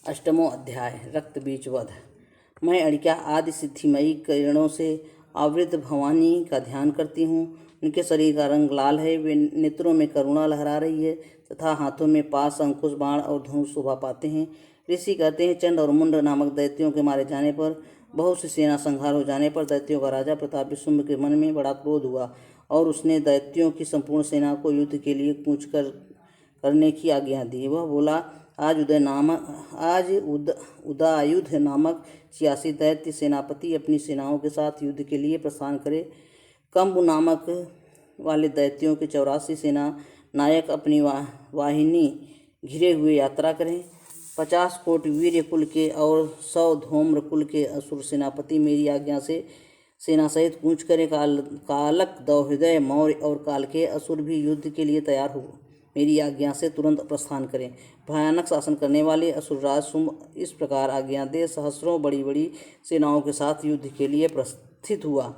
अष्टमों अध्याय रक्त बीज वध। मैं अड़िका आदि सिद्धिमयी किरणों से आवृत भवानी का ध्यान करती हूँ। उनके शरीर का रंग लाल है, वे नेत्रों में करुणा लहरा रही है तथा हाथों में पास, अंकुश, बाण और धनुष शोभा पाते हैं। ऋषि कहते हैं, चंड और मुंड नामक दैत्यों के मारे जाने पर, बहुत सी सेना संहार हो जाने पर दैत्यों का राजा प्रताप विशुंभ के मन में बड़ा क्रोध हुआ और उसने दैत्यों की संपूर्ण सेना को युद्ध के लिए कूच करने की आज्ञा दी। वह बोला, आज उदयायुध नामक 86 दैत्य सेनापति अपनी सेनाओं के साथ युद्ध के लिए प्रस्थान करें। कंबु नामक वाले दैत्यों के 84 सेना नायक अपनी वाहिनी घिरे हुए यात्रा करें। 50 कोटि वीर्य कुल के और 100 धूम्र कुल के असुर सेनापति मेरी आज्ञा से सेना सहित कूच करें। कालक, दौहृदय, मौर्य और काल के असुर भी युद्ध के लिए तैयार हो मेरी आज्ञा से तुरंत प्रस्थान करें। भयानक शासन करने वाले असुरराज शुंभ इस प्रकार आज्ञा दे सहस्रों बड़ी बड़ी सेनाओं के साथ युद्ध के लिए प्रस्थित हुआ।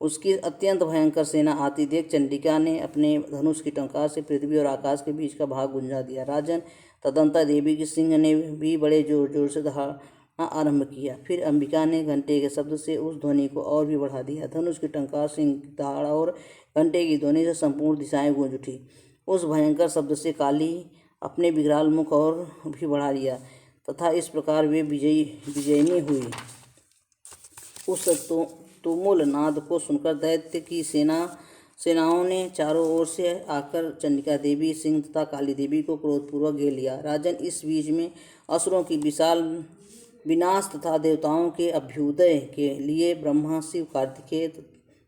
उसकी अत्यंत भयंकर सेना आती देख चंडिका ने अपने धनुष की टंकार से पृथ्वी और आकाश के बीच का भाग गुंजा दिया। राजन, तदंतर देवी की सिंह ने भी बड़े जोर जोर से दहाड़ना आरंभ किया। फिर अंबिका ने घंटे के शब्द से उस ध्वनि को और भी बढ़ा दिया। धनुष की टंकार, सिंह की दहाड़ और घंटे की ध्वनि से संपूर्ण दिशाएं गूंज उठी। उस भयंकर शब्द से काली अपने विकराल मुख और भी बढ़ा लिया तथा इस प्रकार वे विजयिनी हुई। उस तुमुल नाद को सुनकर दैत्य की सेनाओं ने चारों ओर से आकर चंडिका देवी, सिंह तथा काली देवी को क्रोधपूर्वक घेर लिया। राजन, इस बीच में असुरों की विशाल विनाश तथा देवताओं के अभ्युदय के लिए ब्रह्मा, शिव, कार्तिकेय,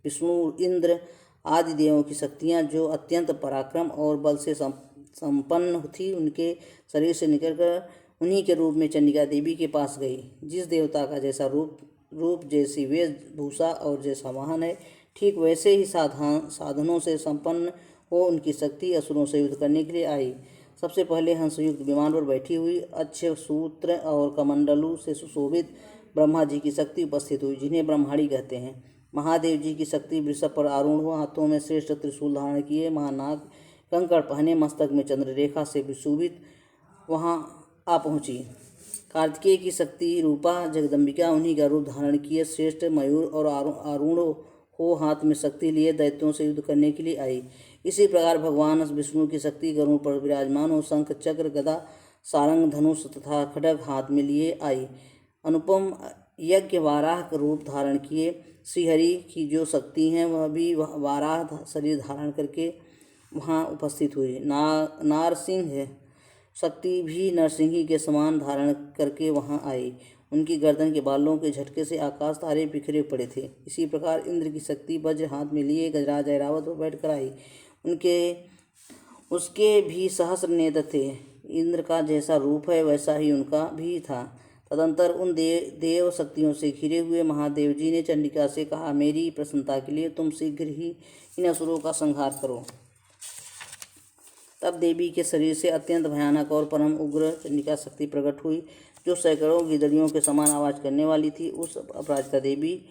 विष्णु, इंद्र आदि देवों की शक्तियाँ, जो अत्यंत पराक्रम और बल से संपन्न थी, उनके शरीर से निकलकर उन्हीं के रूप में चंडिका देवी के पास गई। जिस देवता का जैसा रूप, जैसी वेशभूषा और जैसा वाहन है, ठीक वैसे ही साधनों से संपन्न हो उनकी शक्ति असुरों से युद्ध करने के लिए आई। सबसे पहले हंसयुक्त विमान पर बैठी हुई अक्षय सूत्र और कमंडलू से सुशोभित ब्रह्मा जी की शक्ति उपस्थित हुई, जिन्हें ब्रह्माणी कहते हैं। महादेव जी की शक्ति वृषभ पर आरूढ़ हो, हाथों में श्रेष्ठ त्रिशूल धारण किए, महानाग कंकड़ पहने, मस्तक में चंद्र रेखा से विशोभित वहां आ पहुंची। कार्तिकेय की शक्ति रूपा जगदम्बिका उन्हीं का रूप धारण किए श्रेष्ठ मयूर और आरूढ़ हो हाथ में शक्ति लिए दैत्यों से युद्ध करने के लिए आई। इसी प्रकार भगवान विष्णु की शक्ति गरुड़ पर विराजमान हो शंख, चक्र, गदा, सारंग, धनुष तथा खड्ग हाथ में लिए आई। अनुपम यज्ञ वाराह का रूप धारण किए श्रीहरि की जो शक्ति हैं, वह भी वाराह शरीर धारण करके वहाँ उपस्थित हुई। नारसिंह शक्ति भी नरसिंही के समान धारण करके वहाँ आई। उनकी गर्दन के बालों के झटके से आकाश तारे बिखरे पड़े थे। इसी प्रकार इंद्र की शक्ति वज्र हाथ में लिए गजराज ऐरावत पर बैठ कर आई। उसके भी सहस्र नेत्र थे। इंद्र का जैसा रूप है वैसा ही उनका भी था। तदंतर उन देव शक्तियों से घिरे हुए महादेव जी ने चंडिका से कहा, मेरी प्रसन्नता के लिए तुम शीघ्र ही इन असुरों का संहार करो। तब देवी के शरीर से अत्यंत भयानक और परम उग्र चंडिका शक्ति प्रकट हुई, जो सैकड़ों गिदड़ियों के समान आवाज करने वाली थी। उस अपराजिता देवी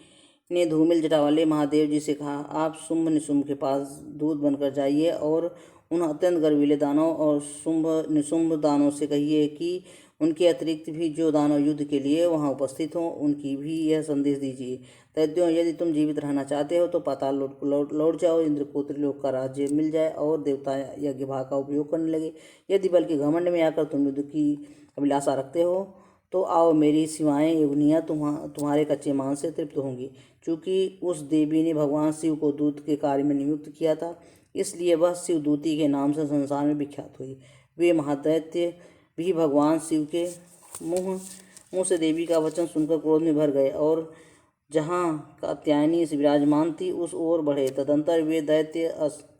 ने धूमिल जटा वाले महादेव जी से कहा, आप शुंभ निशुंभ के पास दूत बनकर जाइए और उन अत्यंत गर्वीले दानव और शुंभ निशुंभ दानों से कहिए कि उनके अतिरिक्त भी जो दानव युद्ध के लिए वहां उपस्थित हों, उनकी भी यह संदेश दीजिए, दैत्यों, यदि तुम जीवित रहना चाहते हो तो पाताल लौट जाओ, इंद्र को त्रिलोक का राज्य मिल जाए और देवता यज्ञ भाग का उपयोग करने लगे। यदि बल्कि घमंड में आकर तुम युद्ध की अभिलाषा रखते हो तो आओ, मेरी सिवाएं योगिनियाँ तुम्हारे कच्चे मांस से तृप्त होंगी। चूँकि उस देवी ने भगवान शिव को दूत के कार्य में नियुक्त किया था, इसलिए वह शिवदूती के नाम से संसार में विख्यात हुई। वे महादैत्य भी भगवान शिव के मुँह से देवी का वचन सुनकर क्रोध में भर गए और जहाँ कात्यायनी विराजमान थी उस ओर बढ़े। तदंतर वे दैत्य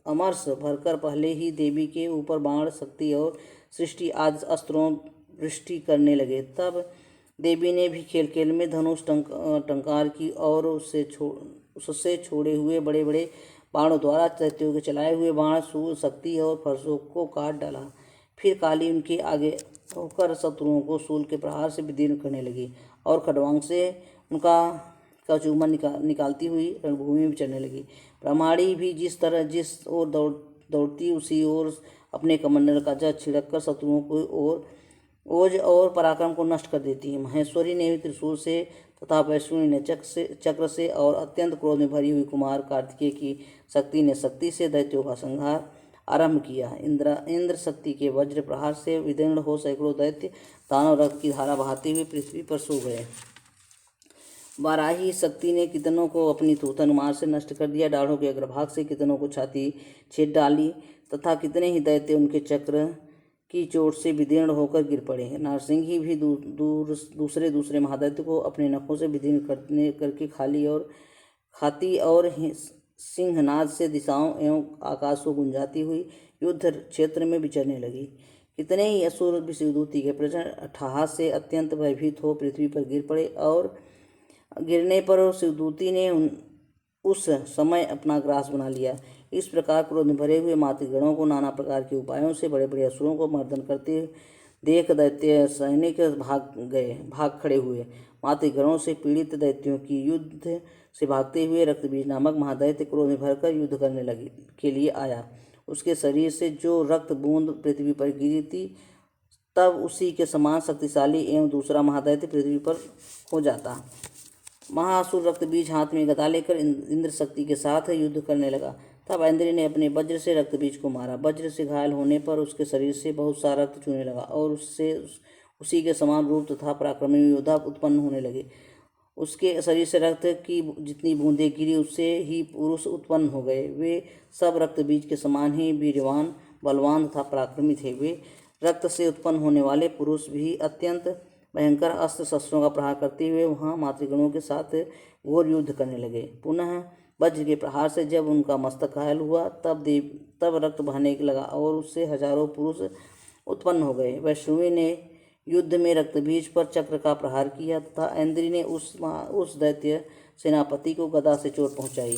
अमरस भरकर पहले ही देवी के ऊपर बाण, शक्ति और सृष्टि आदि अस्त्रों वृष्टि करने लगे। तब देवी ने भी खेल खेल में धनुष टंकार की और उससे छोड़े हुए बड़े बड़े बाणों द्वारा दैत्यों के चलाए हुए बाण, सूल, शक्ति और फरसों को काट डाला। फिर काली उनके आगे होकर शत्रुओं को शूल के प्रहार से विदीर्ण करने लगी और खड्वांग से उनका कचूमर निकालती हुई रणभूमि में चलने लगी। ब्रह्माणी भी जिस ओर दौड़ती उसी ओर अपने कमंडल का जल छिड़क कर शत्रुओं की ओर ओज और पराक्रम को नष्ट कर देती है। महेश्वरी ने भी त्रिशूल से तथा वैष्णवी ने चक्र से और अत्यंत क्रोध में भरी हुई कुमार कार्तिकेय की शक्ति ने शक्ति से दैत्यों का संहार आरंभ किया। इंद्र शक्ति के वज्र प्रहार से विदीर्ण हो सैकड़ों दैत्य दानव रक्त की धारा बहाते हुए पृथ्वी पर सो गए। वाराही शक्ति ने कितनों को अपनी थूथन मार से नष्ट कर दिया। डाढ़ों के अग्रभाग से कितनों को छाती छेद डाली तथा कितने ही दैत्य उनके चक्र की चोट से विदीर्ण होकर गिर पड़े। नारसिंही भी दूसरे महादैत्य को अपने नखों से विदीर्ण करके खाती और सिंहनाद से दिशाओं एवं आकाश को गुंजाती हुई युद्ध क्षेत्र में विचरने लगी। कितने ही असुर भी शिवदूती के प्रचंड अट्टहास से अत्यंत भयभीत हो पृथ्वी पर गिर पड़े और गिरने पर शिवदूती ने उस समय अपना ग्रास बना लिया। इस प्रकार क्रोध में भरे हुए मातृगणों को नाना प्रकार के उपायों से बड़े बड़े असुरों को मर्दन करते देख दैत्य सैनिक भाग खड़े हुए। मातृगणों से पीड़ित दैत्यों की युद्ध से भागते हुए रक्तबीज नामक महादैत्य क्रोध में भरकर युद्ध करने के लिए आया। उसके शरीर से जो रक्त बूंद पृथ्वी पर गिरी थी तब उसी के समान शक्तिशाली एवं दूसरा महादैत्य पृथ्वी पर हो जाता। महासुर रक्तबीज हाथ में गदा लेकर इंद्र शक्ति के साथ युद्ध करने लगा। तब इंद्र ने अपने वज्र से रक्तबीज को मारा। वज्र से घायल होने पर उसके शरीर से बहुत सा रक्त चूने लगा और उससे उसी के समान रूप तथा पराक्रमी योद्धा उत्पन्न होने लगे। उसके शरीर से रक्त की जितनी बूंदें गिरी उससे ही पुरुष उत्पन्न हो गए। वे सब रक्तबीज के समान ही वीरवान, बलवान तथा पराक्रमी थे। वे रक्त से उत्पन्न होने वाले पुरुष भी अत्यंत भयंकर अस्त्र शस्त्रों का प्रहार करते हुए वहां मातृगणों के साथ घोर युद्ध करने लगे। पुनः वज्र के प्रहार से जब उनका मस्तक घायल हुआ तब रक्त बहने लगा और उससे हजारों पुरुष उत्पन्न हो गए। वैष्णवी ने युद्ध में रक्तबीज पर चक्र का प्रहार किया तथा इंद्री ने उस दैत्य सेनापति को गदा से चोट पहुंचाई।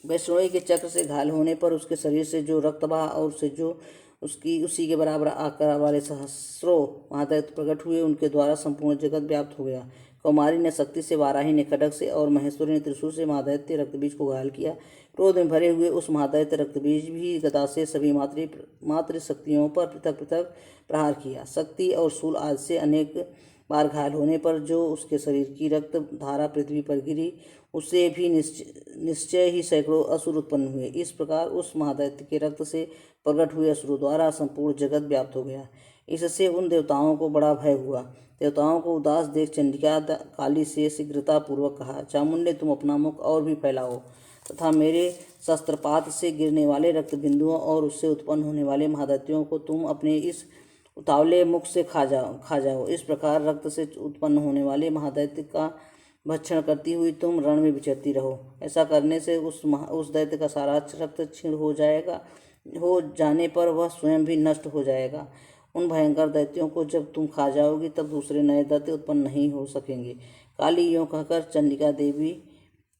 वैष्णवी के चक्र से घायल होने पर उसके शरीर से जो रक्त बहा और उससे जो उसी के बराबर आकार वाले सहस्रों महादैत्य प्रकट हुए, उनके द्वारा संपूर्ण जगत व्याप्त हो गया। कौमारी ने शक्ति से, वाराही ने खड्ग से और महेश्वरी ने त्रिशूल से महादैत्य रक्तबीज को घायल किया। क्रोध में भरे हुए उस महादैत्य रक्तबीज भी गदा से सभी मातृ शक्तियों पर पृथक पृथक प्रहार किया। शक्ति और शूल आदि से अनेक बार घायल होने पर जो उसके शरीर की रक्त धारा पृथ्वी पर गिरी उससे भी निश्चय ही सैकड़ों असुर उत्पन्न हुए। इस प्रकार उस महादैत्य के रक्त से प्रकट हुए असुरों द्वारा संपूर्ण जगत व्याप्त हो गया। इससे उन देवताओं को बड़ा भय हुआ। देवताओं को उदास देख चंडिका काली से शीघ्रता पूर्वक कहा, चामुंडे तुम अपना मुख और भी फैलाओ तथा मेरे शस्त्रपात से गिरने वाले रक्त बिंदुओं और उससे उत्पन्न होने वाले महादैत्यों को तुम अपने इस उतावले मुख से खा जाओ। इस प्रकार रक्त से उत्पन्न होने वाले महादैत्य का भक्षण करती हुई तुम रण में विचरती रहो। ऐसा करने से उस दैत्य का सारा रक्त क्षीण हो जाने पर वह स्वयं भी नष्ट हो जाएगा। उन भयंकर दैत्यों को जब तुम खा जाओगी तब दूसरे नए दैत्य उत्पन्न नहीं हो सकेंगे। काली यों कहकर चंडिका देवी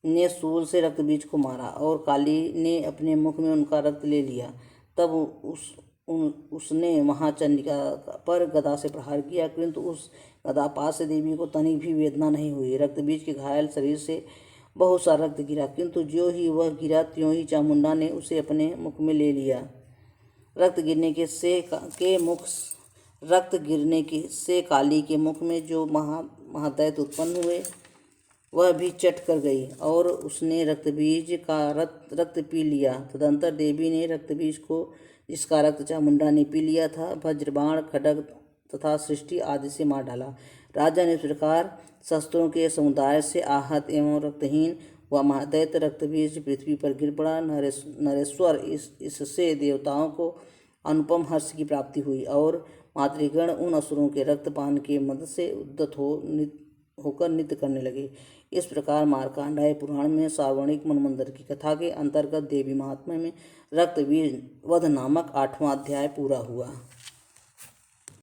ने शूल से रक्तबीज को मारा और काली ने अपने मुख में उनका रक्त ले लिया। तब उसने महाचंडिका पर गदा से प्रहार किया, किंतु उस गदापात से देवी को तनिक भी वेदना नहीं हुई। रक्तबीज के घायल शरीर से बहुत सा रक्त गिरा, किंतु ज्यों ही वह गिरा त्यों ही चामुंडा ने उसे अपने मुख में ले लिया। रक्त गिरने से काली के मुख में जो महादैत्य उत्पन्न हुए वह भी चट कर गई और उसने रक्तबीज का रक्त पी लिया। तदंतर देवी ने रक्तबीज को, जिसका रक्त चामुंडा ने पी लिया था, वज्रबाण, खड्ग तथा सृष्टि आदि से मार डाला। राजा ने इस प्रकार शस्त्रों के समुदाय से आहत एवं रक्तहीन वह महादैत्य रक्तबीज पृथ्वी पर गिर पड़ा। नरेश्वर इससे देवताओं को अनुपम हर्ष की प्राप्ति हुई और मातृगण उन असुरों के रक्तपान के मद से उद्यत होकर नृत्य करने लगे। इस प्रकार मार्कंडेय पुराण में सार्वणिक मनमंदिर की कथा के अंतर्गत देवी महात्म्य में रक्तबीज वध नामक 8वां अध्याय पूरा हुआ।